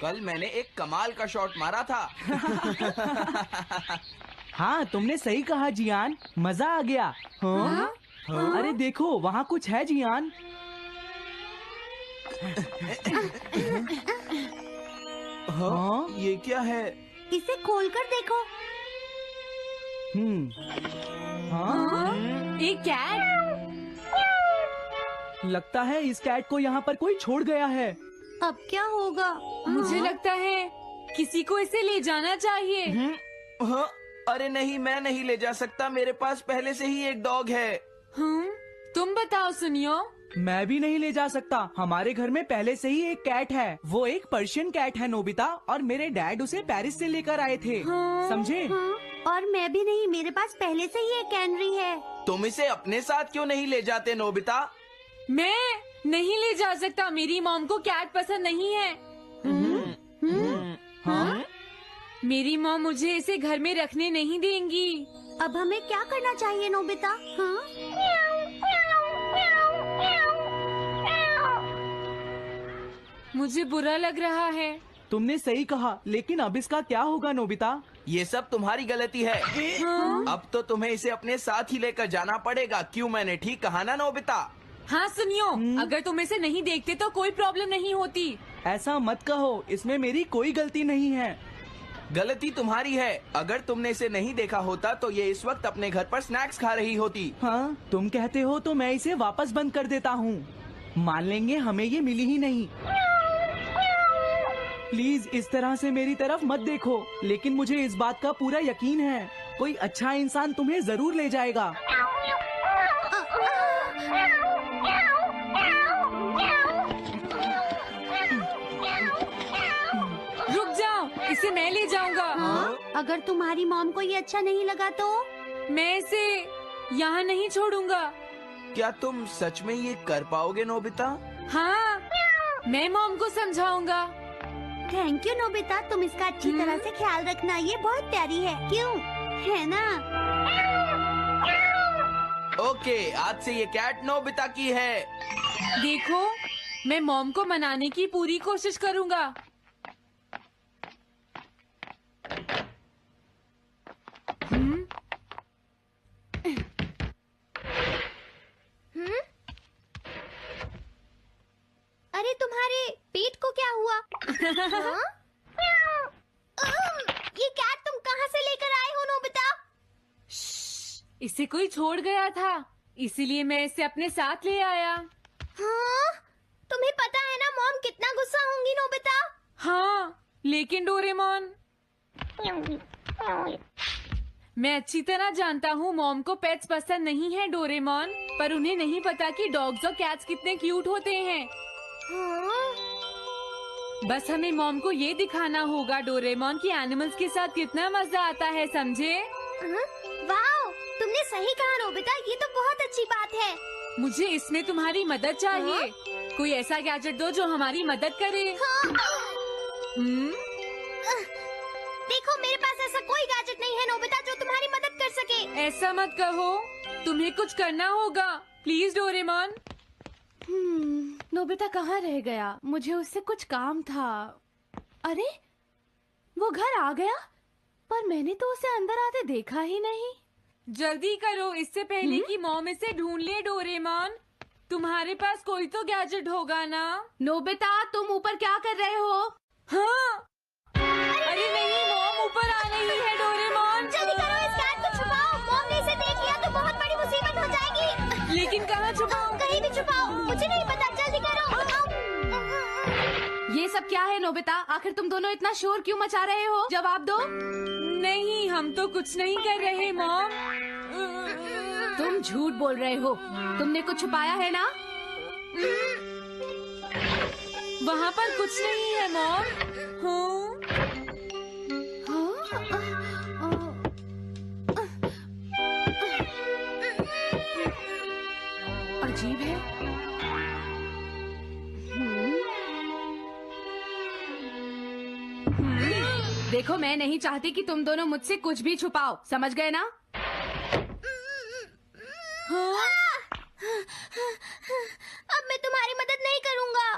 कल मैंने एक कमाल का शॉट मारा था। हाँ, तुमने सही कहा जियान, मजा आ गया। हाँ? अरे देखो, वहाँ कुछ है जियान। हाँ? ये क्या है? इसे खोलकर देखो। हाँ? एक कैट। लगता है इस कैट को यहाँ पर कोई छोड़ गया है। अब क्या होगा? मुझे लगता है किसी को इसे ले जाना चाहिए। हाँ? अरे नहीं, मैं नहीं ले जा सकता, मेरे पास पहले से ही एक डॉग है। तुम बताओ सुनियो। मैं भी नहीं ले जा सकता, हमारे घर में पहले से ही एक कैट है। वो एक पर्शियन कैट है नोबिता, और मेरे डैड उसे पेरिस से लेकर आए थे। समझे? और मैं भी नहीं, मेरे पास पहले से ही एक कैनरी है। तुम इसे अपने साथ क्यों नहीं ले जाते नोबिता? मैं नहीं ले जा सकता, मेरी मॉम को कैट पसंद नहीं है। हाँ? मेरी मॉम मुझे इसे घर में रखने नहीं देंगी। अब हमें क्या करना चाहिए नोबिता? हाँ? मुझे बुरा लग रहा है। तुमने सही कहा, लेकिन अब इसका क्या होगा नोबिता? ये सब तुम्हारी गलती है। अब तो तुम्हें इसे अपने साथ ही लेकर जाना पड़ेगा। क्यों, मैंने ठीक कहा ना नोबिता? हाँ सुनियो, अगर तुम इसे नहीं देखते तो कोई प्रॉब्लम नहीं होती। ऐसा मत कहो, इसमें मेरी कोई गलती नहीं है। गलती तुम्हारी है। अगर तुमने इसे नहीं देखा होता तो ये इस वक्त अपने घर पर स्नैक्स खा रही होती। हाँ, तुम कहते हो तो मैं इसे वापस बंद कर देता हूँ। मान लेंगे हमें ये मिली ही नहीं। प्लीज इस तरह से मेरी तरफ मत देखो, लेकिन मुझे इस बात का पूरा यकीन है, कोई अच्छा इंसान तुम्हें जरूर ले जाएगा। रुक जाओ, इसे मैं ले जाऊंगा। अगर तुम्हारी मॉम को ये अच्छा नहीं लगा तो? मैं इसे यहाँ नहीं छोड़ूंगा। क्या तुम सच में ये कर पाओगे नोबिता? हाँ, मैं मॉम को समझाऊंगा। थैंक यू नोबिता, तुम इसका अच्छी तरह से ख्याल रखना, ये बहुत प्यारी है। क्यों, है ना? ओके, आज से ये कैट नोबिता की है। देखो, मैं मॉम को मनाने की पूरी कोशिश करूंगा। अरे तुम्हारे पेट को क्या हुआ? हाँ? ये कैट तुम कहाँ से लेकर आए हो नोबिता? इसे कोई छोड़ गया था, इसीलिए मैं इसे अपने साथ ले आया। हाँ? तुम्हें पता है ना मॉम कितना गुस्सा होंगी नोबिता? हाँ, लेकिन डोरेमोन, मैं अच्छी तरह जानता हूँ मॉम को पेट्स पसंद नहीं है डोरेमोन, पर उन्हें नहीं पता कि डॉग्स और कैट्स कितने क्यूट होते हैं। हाँ? बस हमें मॉम को ये दिखाना होगा डोरेमोन कि एनिमल्स के साथ कितना मजा आता है, समझे? वाओ, तुमने सही कहा नोबिता, ये तो बहुत अच्छी बात है। मुझे इसमें तुम्हारी मदद चाहिए। कोई ऐसा गैजेट दो जो हमारी मदद करे। देखो, मेरे पास ऐसा कोई गैजेट नहीं है नोबिता जो तुम्हारी मदद कर सके। ऐसा मत कहो, तुम्हें कुछ करना होगा, प्लीज डोरेमोन। नोबिता कहाँ रह गया? मुझे उससे कुछ काम था। अरे, वो घर आ गया, पर मैंने तो उसे अंदर आते देखा ही नहीं। जल्दी करो, इससे पहले कि मॉम इसे ढूंढ ले डोरेमोन। तुम्हारे पास कोई तो गैजेट होगा ना? नोबिता, तुम ऊपर क्या कर रहे हो? हाँ, अरे नहीं, मॉम ऊपर आ रही है डोरेमोन। जल्दी करो, इस कैट को छुपाओ। मॉम ने इसे देख लिया तो बहुत बड़ी मुसीबत हो जाएगी। लेकिन कहाँ छुपाऊं? कहीं भी छुपाओ, मुझे नहीं पता, जल्दी करो। ये सब क्या है नोबिता? आखिर तुम दोनों इतना शोर क्यों मचा रहे हो? जवाब दो। नहीं, हम तो कुछ नहीं कर रहे मॉम। तुम झूठ बोल रहे हो, तुमने कुछ छुपाया है ना? वहाँ पर कुछ नहीं है मॉम। अजीब है। देखो, मैं नहीं चाहती कि तुम दोनों मुझसे कुछ भी छुपाओ, समझ गए ना? अब मैं तुम्हारी मदद नहीं करूँगा।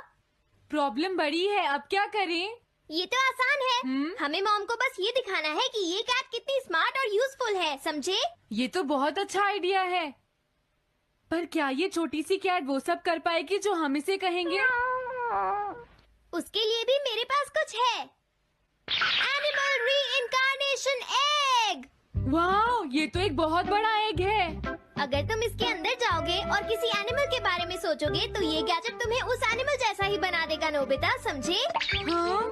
प्रॉब्लम बड़ी है, अब क्या करें? ये तो आसान है। हमें मॉम को बस ये दिखाना है कि ये कैट कितनी स्मार्ट और यूजफुल है, समझे? ये तो बहुत अच्छा आइडिया है, पर क्या ये छोटी सी कैट वो सब कर पाएगी जो हम इसे कहेंगे? उसके लिए भी मेरे पास कुछ है। Animal reincarnation egg. वाह, ये तो एक बहुत बड़ा एग है। अगर तुम इसके अंदर जाओगे और किसी एनिमल के बारे में सोचोगे तो ये गैजेट तुम्हें उस एनिमल जैसा ही बना देगा, नोबिता, समझे? हाँ?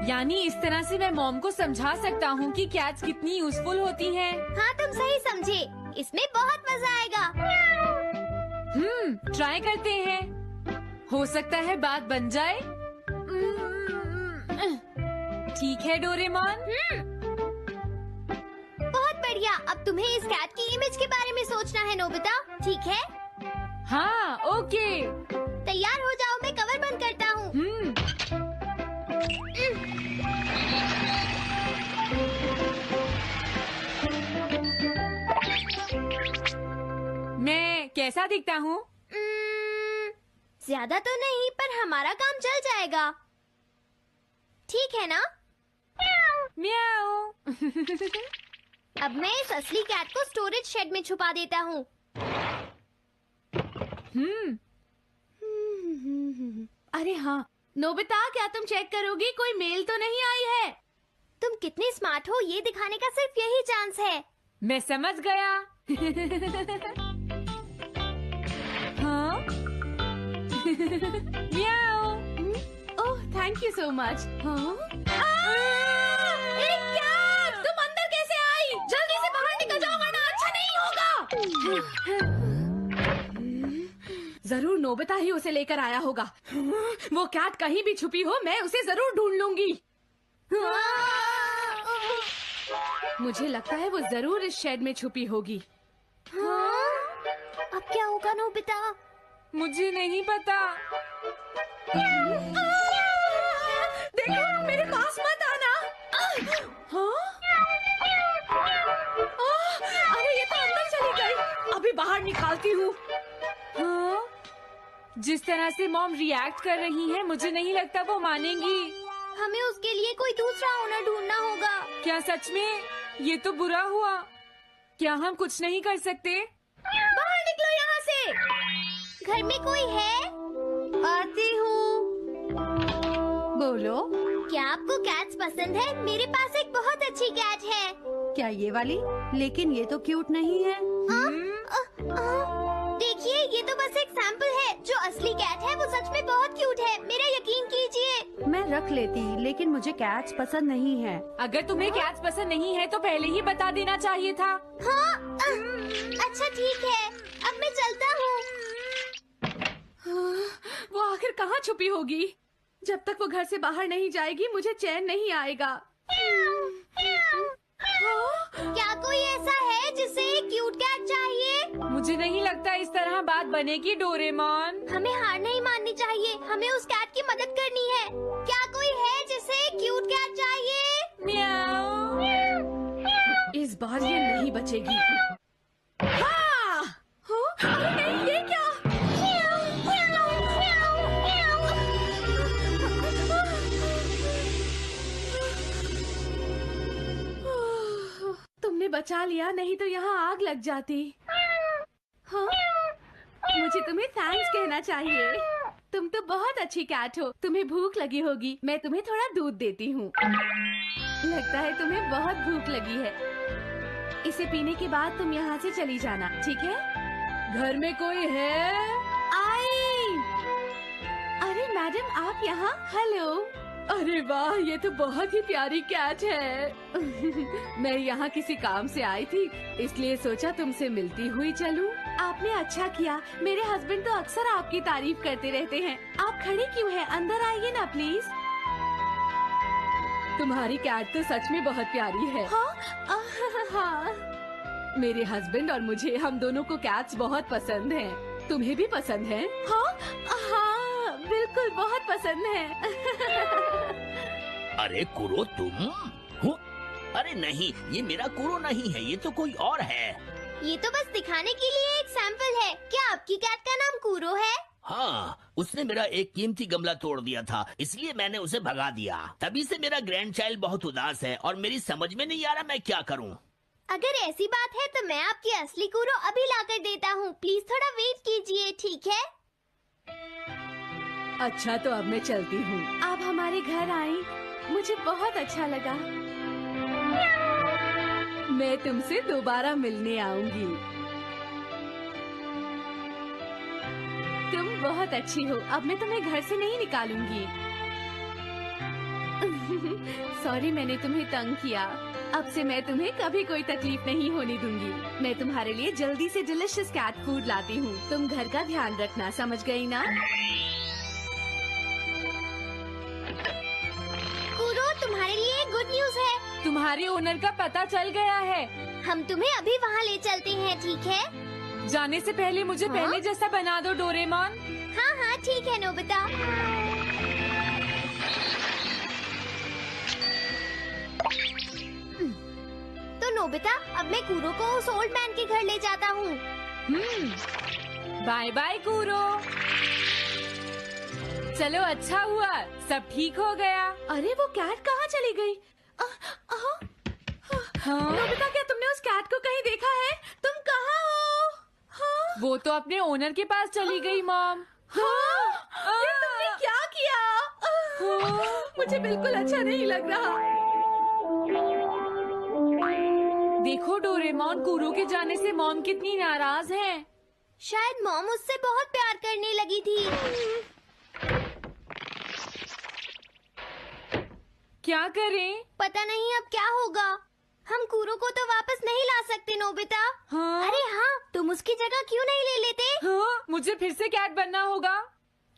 यानी इस तरह से मैं मॉम को समझा सकता हूँ कि कैट्स कितनी यूजफुल होती हैं। हाँ, तुम सही समझे। इसमें बहुत मजा आएगा। ट्राई करते हैं। हो सकता है बात बन जाए। ठीक है डोरेमोन। बहुत बढ़िया। अब तुम्हें इस कैट की इमेज के बारे में सोचना है, नोबिता, ठीक है? हाँ, ओके। तैयार हो जाओ, मैं कवर बंद करता हूँ। मैं कैसा दिखता हूँ? ज्यादा तो नहीं, पर हमारा काम चल जाएगा, ठीक है ना? म्याऊ। अब मैं इस असली कैट को स्टोरेज शेड में छुपा देता हूँ। अरे हाँ, नोबिता, क्या तुम चेक करोगी कोई मेल तो नहीं आई है? तुम कितने स्मार्ट हो ये दिखाने का सिर्फ यही चांस है। मैं समझ गया। हाँ? म्याऊ। ओह, थैंक यू सो मच। हाँ? तुम अंदर कैसे आई? जल्दी से बाहर निकल जाओ वरना अच्छा नहीं होगा। जरूर नोबिता ही उसे लेकर आया होगा। वो कैट कहीं भी छुपी हो, मैं उसे जरूर ढूंढ लूंगी। मुझे लगता है वो जरूर इस शेड में छुपी होगी। अब क्या होगा, नोबिता? मुझे नहीं पता। देखो, मेरे पास मत आना। हाँ? अरे ये तो अंदर चली गई। अभी बाहर निकालती हूँ। हाँ? जिस तरह से मॉम रिएक्ट कर रही है, मुझे नहीं लगता वो मानेंगी। हमें उसके लिए कोई दूसरा ओनर ढूंढना होगा। क्या सच में? ये तो बुरा हुआ। क्या हम कुछ नहीं कर सकते? बाहर निकलो यहाँ से। घर में कोई है? आती हूँ। बोलो, क्या आपको कैट्स पसंद है? मेरे पास एक बहुत अच्छी कैट है। क्या ये वाली? लेकिन ये तो क्यूट नहीं है। देखिए, ये तो बस एक सैंपल है। जो असली कैट है वो सच में बहुत क्यूट है, मेरा यकीन कीजिए। मैं रख लेती, लेकिन मुझे कैट्स पसंद नहीं है। अगर तुम्हें कैट्स पसंद नहीं है तो पहले ही बता देना चाहिए था। हाँ, अच्छा ठीक है, अब मैं चलता हूँ। वो आखिर कहाँ छुपी होगी? जब तक वो घर से बाहर नहीं जाएगी मुझे चैन नहीं आएगा। क्या कोई ऐसा है जिसे एक क्यूट कैट चाहिए? मुझे नहीं लगता इस तरह बात बनेगी डोरेमोन। हमें हार नहीं माननी चाहिए, हमें उस कैट की मदद करनी है। क्या कोई है जिसे एक क्यूट कैट चाहिए? म्याऊ। इस बार ये नहीं बचेगी। हाँ! अरे नहीं, ये क्या? तुमने बचा लिया, नहीं तो यहाँ आग लग जाती। हाँ? मुझे तुम्हें थैंक्स कहना चाहिए। तुम तो बहुत अच्छी कैट हो। तुम्हें भूख लगी होगी, मैं तुम्हें थोड़ा दूध देती हूँ। लगता है तुम्हें बहुत भूख लगी है। इसे पीने के बाद तुम यहाँ से चली जाना, ठीक है? घर में कोई है? आई! अरे मैडम, आप यहाँ? हेलो। अरे वाह, ये तो बहुत ही प्यारी कैट है। मैं यहाँ किसी काम से आई थी, इसलिए सोचा तुमसे मिलती हुई चलूं। आपने अच्छा किया। मेरे हस्बैंड तो अक्सर आपकी तारीफ करते रहते हैं। आप खड़ी क्यों हैं? अंदर आइए ना प्लीज। तुम्हारी कैट तो सच में बहुत प्यारी है। हाँ? हाँ। मेरे हस्बैंड और मुझे, हम दोनों को कैट्स बहुत पसंद हैं। तुम्हें भी पसंद है? हाँ, हाँ, बिल्कुल बहुत पसंद है। अरे कुरो, तुम हो? अरे नहीं, ये मेरा कुरो नहीं है, ये तो कोई और है। ये तो बस दिखाने के लिए एक सैंपल है। क्या आपकी कैट का नाम कूरो है? हाँ, उसने मेरा एक कीमती गमला तोड़ दिया था, इसलिए मैंने उसे भगा दिया। तभी से मेरा ग्रैंड चाइल्ड बहुत उदास है और मेरी समझ में नहीं आ रहा मैं क्या करूँ। अगर ऐसी बात है तो मैं आपकी असली कूरो अभी लाकर देता हूँ। प्लीज थोड़ा वेट कीजिए, ठीक है? अच्छा, तो अब मैं चलती हूँ। आप हमारे घर आई, मुझे बहुत अच्छा लगा। मैं तुमसे दोबारा मिलने आऊंगी। तुम बहुत अच्छी हो। अब मैं तुम्हें घर से नहीं निकालूंगी। सॉरी, मैंने तुम्हें तंग किया। अब से मैं तुम्हें कभी कोई तकलीफ नहीं होने दूंगी। मैं तुम्हारे लिए जल्दी से डिलिशियस कैट फूड लाती हूँ। तुम घर का ध्यान रखना, समझ गई ना? कूरो, तुम्हारे लिए एक गुड न्यूज है। तुम्हारे ओनर का पता चल गया है। हम तुम्हें अभी वहाँ ले चलते हैं, ठीक है? जाने से पहले मुझे पहले जैसा बना दो डोरेमोन। हाँ हाँ ठीक है नोबिता। तो नोबिता, अब मैं कूरो को उस ओल्ड मैन के घर ले जाता हूँ। बाय बाय कूरो। चलो, अच्छा हुआ, सब ठीक हो गया। अरे वो कैट कहाँ चली गई? हाँ? नोबिता, क्या तुमने उस कैट को कहीं देखा है? तुम कहाँ हो? हाँ? वो तो अपने ओनर के पास चली गई मॉम। हाँ? ये तुमने क्या किया? मुझे बिल्कुल अच्छा नहीं लग रहा। देखो डोरेमोन, कूरो के जाने से मॉम कितनी नाराज हैं। शायद मॉम उससे बहुत प्यार करने लगी थी। क्या करें? पता नहीं अब क्या होगा। हम कूरो को तो वापस नहीं ला सकते नोबिता। हाँ? अरे हाँ, तुम उसकी जगह क्यों नहीं ले लेते? हाँ? मुझे फिर से कैट बनना होगा।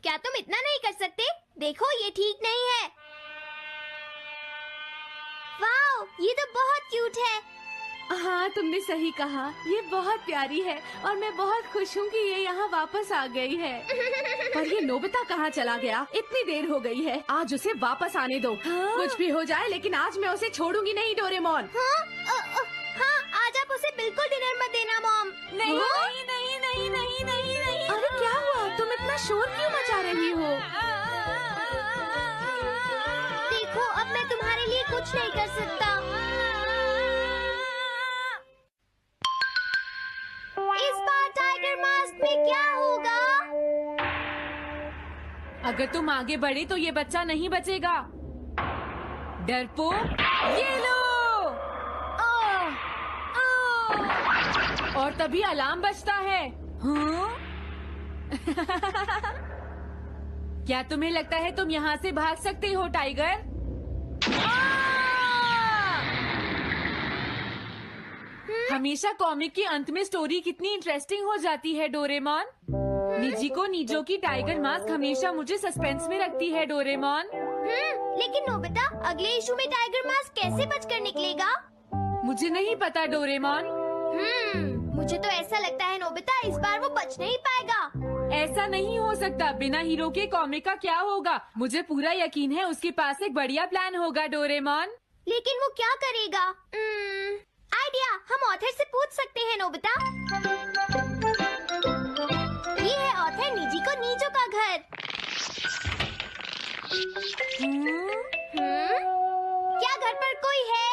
क्या तुम इतना नहीं कर सकते? देखो, ये ठीक नहीं है। वाओ, ये तो बहुत क्यूट है। हाँ, तुमने सही कहा। ये बहुत प्यारी है और मैं बहुत खुश हूँ कि ये यहाँ वापस आ गई है। पर ये नोबिता कहाँ चला गया? इतनी देर हो गई है। आज उसे वापस आने दो। कुछ भी हो जाए, लेकिन आज मैं उसे छोड़ूंगी नहीं डोरेमोन। हाँ, आज आप उसे बिल्कुल डिनर मत देना मॉम। नहीं नहीं नहीं नहीं नहीं नहीं नहीं। अरे क्या हुआ? तुम इतना शोर क्यों मचा रही हो? देखो, अब मैं तुम्हारे लिए कुछ नहीं कर सकता। इस बार टाइगर मास्क में क्या होगा? अगर तुम आगे बढ़े तो ये बच्चा नहीं बचेगा। डरपोक, ये लो। और तभी अलार्म बजता है। हाँ? क्या तुम्हें लगता है तुम यहाँ से भाग सकते हो टाइगर? हमेशा कॉमिक के अंत में स्टोरी कितनी इंटरेस्टिंग हो जाती है डोरेमोन। निजी को नीजो की टाइगर मास्क हमेशा मुझे सस्पेंस में रखती है डोरेमोन। लेकिन नोबिता, अगले इशू में टाइगर मास्क कैसे बचकर निकलेगा? मुझे नहीं पता डोरेमोन। मुझे तो ऐसा लगता है नोबिता, इस बार वो बच नहीं पाएगा। ऐसा नहीं हो सकता। बिना हीरो के कॉमिक का क्या होगा? मुझे पूरा यकीन है उसके पास एक बढ़िया प्लान होगा डोरेमोन। लेकिन वो क्या करेगा? आइडिया, हम ऑथर से पूछ सकते हैं नोबिता। ये है ऑथर निजी को नीजो का घर। क्या घर पर कोई है?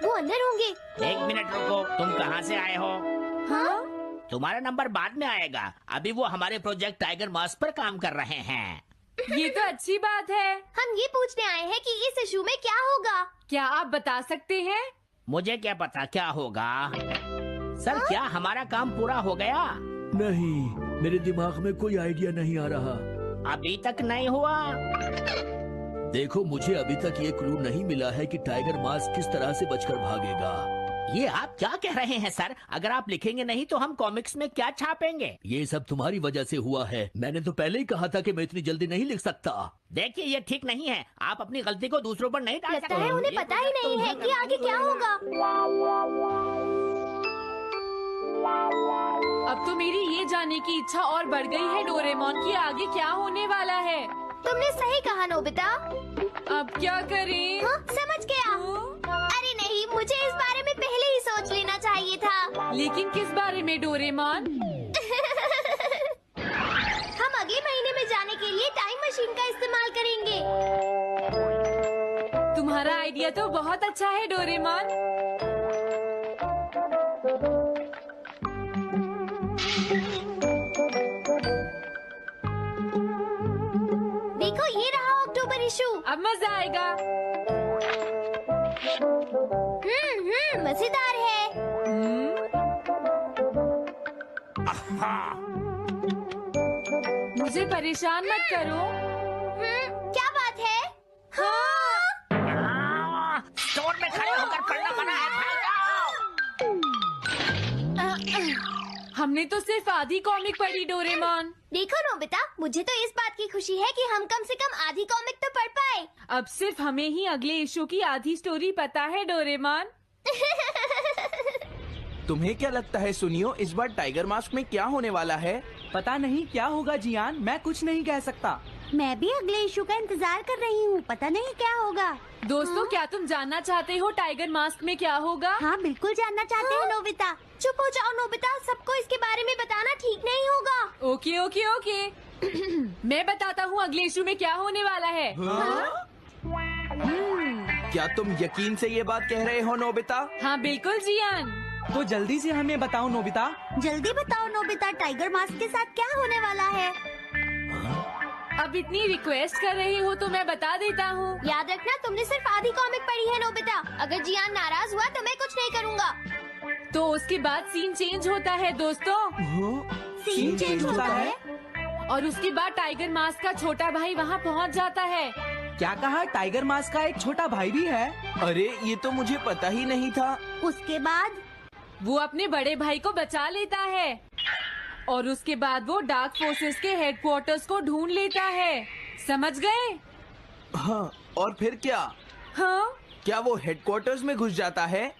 वो अंदर होंगे। एक मिनट रुको, तुम कहाँ से आए हो? हाँ? तुम्हारा नंबर बाद में आएगा। अभी वो हमारे प्रोजेक्ट टाइगर मास्क पर काम कर रहे हैं। ये तो अच्छी बात है। हम ये पूछने आए हैं कि इस इशू में क्या होगा। क्या आप बता सकते हैं? मुझे क्या पता क्या होगा। सर, क्या हमारा काम पूरा हो गया? नहीं, मेरे दिमाग में कोई आइडिया नहीं आ रहा। अभी तक नहीं हुआ। देखो, मुझे अभी तक ये क्लू नहीं मिला है कि टाइगर मास्क किस तरह से बचकर भागेगा। ये आप क्या कह रहे हैं सर? अगर आप लिखेंगे नहीं तो हम कॉमिक्स में क्या छापेंगे? ये सब तुम्हारी वजह से हुआ है। मैंने तो पहले ही कहा था कि मैं इतनी जल्दी नहीं लिख सकता। देखिए, ये ठीक नहीं है। आप अपनी गलती को दूसरों पर नहीं डाल लगता सकते। है उन्हें पता ही नहीं है कि आगे क्या होगा। अब तो मेरी ये जानने की इच्छा और बढ़ गई है डोरेमोन कि आगे क्या होने वाला है। तुमने सही कहा नोबिता। अब क्या करें? हाँ, समझ गया। लेकिन किस बारे में डोरेमोन? हम अगले महीने में जाने के लिए टाइम मशीन का इस्तेमाल करेंगे। तुम्हारा आइडिया तो बहुत अच्छा है डोरेमोन। देखो ये रहा अक्टूबर इशू। अब मजा आएगा। मजेदार है। मुझे परेशान मत करो। क्या बात है? स्टोर में खड़े होकर पढ़ना मना है, भाग जाओ। हमने तो सिर्फ आधी कॉमिक पढ़ी डोरेमोन। देखो नोबिता, मुझे तो इस बात की खुशी है कि हम कम से कम आधी कॉमिक तो पढ़ पाए। अब सिर्फ हमें ही अगले इशू की आधी स्टोरी पता है डोरेमोन। तुम्हें क्या लगता है सुनियो, इस बार टाइगर मास्क में क्या होने वाला है? पता नहीं क्या होगा जियान, मैं कुछ नहीं कह सकता। मैं भी अगले इशू का इंतजार कर रही हूँ, पता नहीं क्या होगा। दोस्तों, क्या तुम जानना चाहते हो टाइगर मास्क में क्या होगा? हाँ बिल्कुल जानना चाहते हैं नोबिता। चुप हो जाओ नोबिता, सबको इसके बारे में बताना ठीक नहीं होगा। Okay okay okay. मैं बताता हूँ अगले इशू में क्या होने वाला है। क्या तुम यकीन से ये बात कह रहे हो नोबिता? हाँ बिल्कुल जियान। तो जल्दी से हमें बताओ नोबिता। जल्दी बताओ नोबिता, टाइगर मास्क के साथ क्या होने वाला है? अब इतनी रिक्वेस्ट कर रही हो तो मैं बता देता हूँ। याद रखना, तुमने सिर्फ आधी कॉमिक पढ़ी है नोबिता। अगर जियान नाराज हुआ तो मैं कुछ नहीं करूँगा। तो उसके बाद सीन चेंज होता है दोस्तों, सीन चेंज होता है? और उसके बाद टाइगर मास्क का छोटा भाई वहाँ पहुँच जाता है। क्या कहा? टाइगर मास्क का एक छोटा भाई भी है? अरे ये तो मुझे पता ही नहीं था। उसके बाद वो अपने बड़े भाई को बचा लेता है और उसके बाद वो डार्क फोर्सेस के हेडक्वार्टर्स को ढूंढ लेता है। समझ गए? हाँ, और फिर क्या? हाँ क्या वो हेडक्वार्टर्स में घुस जाता है?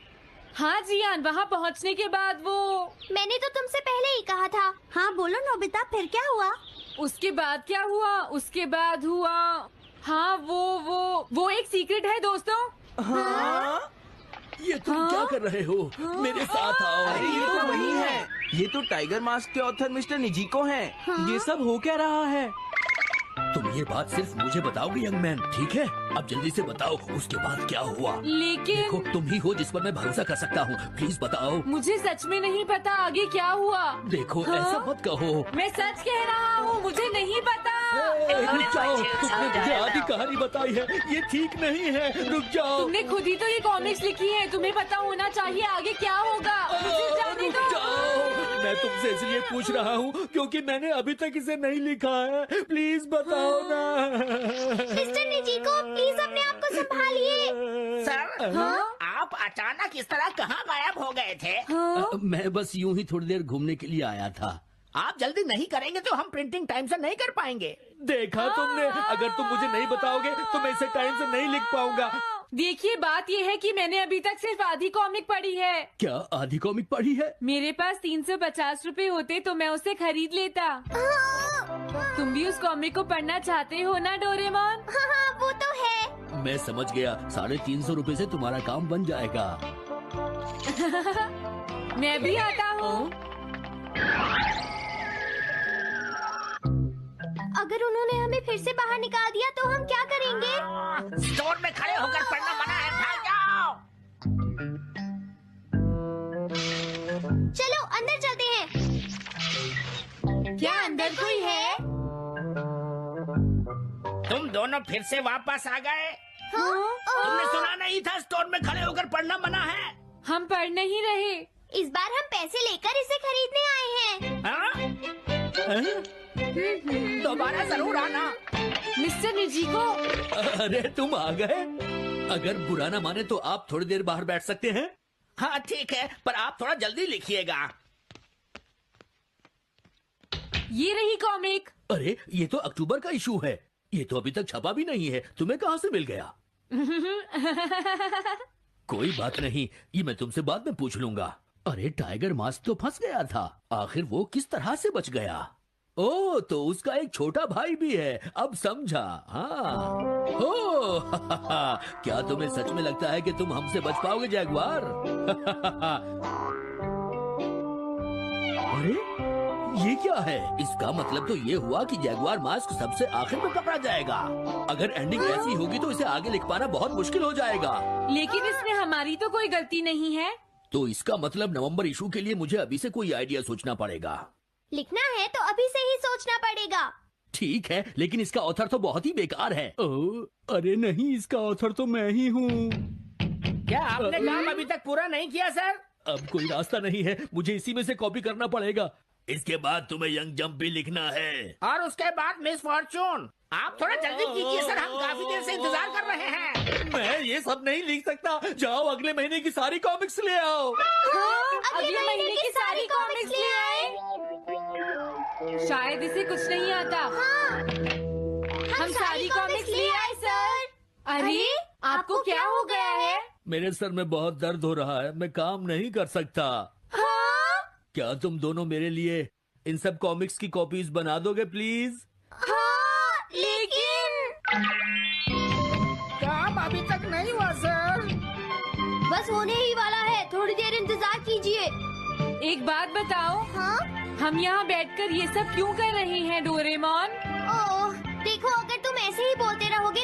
हाँ जियान, वहाँ पहुँचने के बाद वो मैंने तो तुमसे पहले ही कहा था। हाँ बोलो नोबिता, फिर क्या हुआ? उसके बाद क्या हुआ? उसके बाद हुआ, हाँ वो एक सीक्रेट है दोस्तों। हाँ? ये तुम क्या कर रहे हो? मेरे साथ आओ। अरे ये तो वही है, ये तो टाइगर मास्क के ऑथर मिस्टर निजिको हैं। ये सब हो क्या रहा है? तुम ये बात सिर्फ मुझे बताओगे यंग मैन, ठीक है? अब जल्दी से बताओ उसके बाद क्या हुआ। लेकिन देखो तुम ही हो जिस पर मैं भरोसा कर सकता हूँ, प्लीज बताओ। मुझे सच में नहीं पता आगे क्या हुआ। देखो हाँ? ऐसा मत कहो। मैं सच कह रहा हूँ, मुझे नहीं पता। रुक जाओ, तुमने मुझे आधी कहानी बताई है, ये ठीक नहीं है, रुक जाओ। तुमने खुद ही तो ये कॉमिक्स लिखी है, तुम्हें पता होना चाहिए आगे क्या होगा। मुझे जाने रुक दो। जाओ, मैं तुमसे इसलिए पूछ रहा हूँ क्योंकि मैंने अभी तक इसे नहीं लिखा है, प्लीज बताओ ना। मिस्टर निजिको, प्लीज अपने आप को संभालिए। सर, आप अचानक इस तरह कहाँ गायब हो गए थे? मैं बस यूं ही थोड़ी देर घूमने के लिए आया था। आप जल्दी नहीं करेंगे तो हम प्रिंटिंग टाइम से नहीं कर पाएंगे। देखा तुमने, अगर तुम मुझे नहीं बताओगे तो मैं इसे टाइम से नहीं लिख पाऊंगा। देखिए, बात ये है कि मैंने अभी तक सिर्फ आधी कॉमिक पढ़ी है। क्या आधी कॉमिक पढ़ी है? मेरे पास 350 रुपए होते तो मैं उसे खरीद लेता। तुम भी उस कॉमिक को पढ़ना चाहते हो ना डोरेमोन? हाँ वो तो है। मैं समझ गया, 350 रुपए से तुम्हारा काम बन जाएगा। मैं भी आता हूँ। अगर उन्होंने हमें फिर से बाहर निकाल दिया तो हम क्या करेंगे? स्टोर में खड़े होकर पढ़ना मना है, भाग जाओ। चलो अंदर चलते हैं। क्या अंदर कोई है? तुम दोनों फिर से वापस आ गए। तुमने सुना नहीं था स्टोर में खड़े होकर पढ़ना मना है? हम पढ़ नहीं रहे। इस बार हम पैसे लेकर इसे खरीदने आए हैं। हाँ? दोबारा जरूर आना। मिस्टर निजिको, अरे तुम आ गए। अगर बुरा ना माने तो आप थोड़ी देर बाहर बैठ सकते हैं। हाँ ठीक है, पर आप थोड़ा जल्दी लिखिएगा। ये रही कॉमिक। अरे ये तो अक्टूबर का इशू है, ये तो अभी तक छपा भी नहीं है, तुम्हें कहाँ से मिल गया? कोई बात नहीं, ये मैं तुमसे बाद में पूछ लूंगा। अरे टाइगर मास्क तो फंस गया था, आखिर वो किस तरह से बच गया? ओ, तो उसका एक छोटा भाई भी है, अब समझा। हाँ, ओ, क्या तुम्हें सच में लगता है कि तुम हमसे बच पाओगे जैगवार? अरे ये क्या है? इसका मतलब तो ये हुआ कि जैगुआर मास्क सबसे आखिर में पकड़ा जाएगा। अगर एंडिंग ऐसी होगी तो इसे आगे लिख पाना बहुत मुश्किल हो जाएगा। लेकिन इसमें हमारी तो कोई गलती नहीं है। तो इसका मतलब नवंबर इशू के लिए मुझे अभी से कोई आइडिया सोचना पड़ेगा। लिखना है तो अभी से ही सोचना पड़ेगा। ठीक है, लेकिन इसका ऑथर तो बहुत ही बेकार है। अरे नहीं, इसका ऑथर तो मैं ही हूँ। क्या आपने काम अभी तक पूरा नहीं किया सर? अब कोई रास्ता नहीं है, मुझे इसी में से कॉपी करना पड़ेगा। इसके बाद तुम्हें यंग जंप भी लिखना है। और उसके बाद मिस फॉर्चून। आप थोड़ा जल्दी कीजिए सर, हम काफी देर से इंतजार कर रहे हैं। मैं ये सब नहीं लिख सकता। जाओ अगले महीने की सारी कॉमिक्स ले आओ। अगले महीने की सारी कॉमिक्स ले आए। शायद इसे कुछ नहीं आता। हम सारी कॉमिक्स ले आए सर। अरे आपको क्या हो गया है? मेरे सर में बहुत दर्द हो रहा है, मैं काम नहीं कर सकता। क्या तुम दोनों मेरे लिए इन सब कॉमिक्स की कॉपीज बना दोगे प्लीज? लेकिन काम अभी तक नहीं हुआ सर। बस होने ही वाला है, थोड़ी देर इंतजार कीजिए। एक बात बताओ, हाँ? हम यहाँ बैठकर ये सब क्यों कर रहे हैं डोरेमोन? ओह, देखो अगर तुम ऐसे ही बोलते रहोगे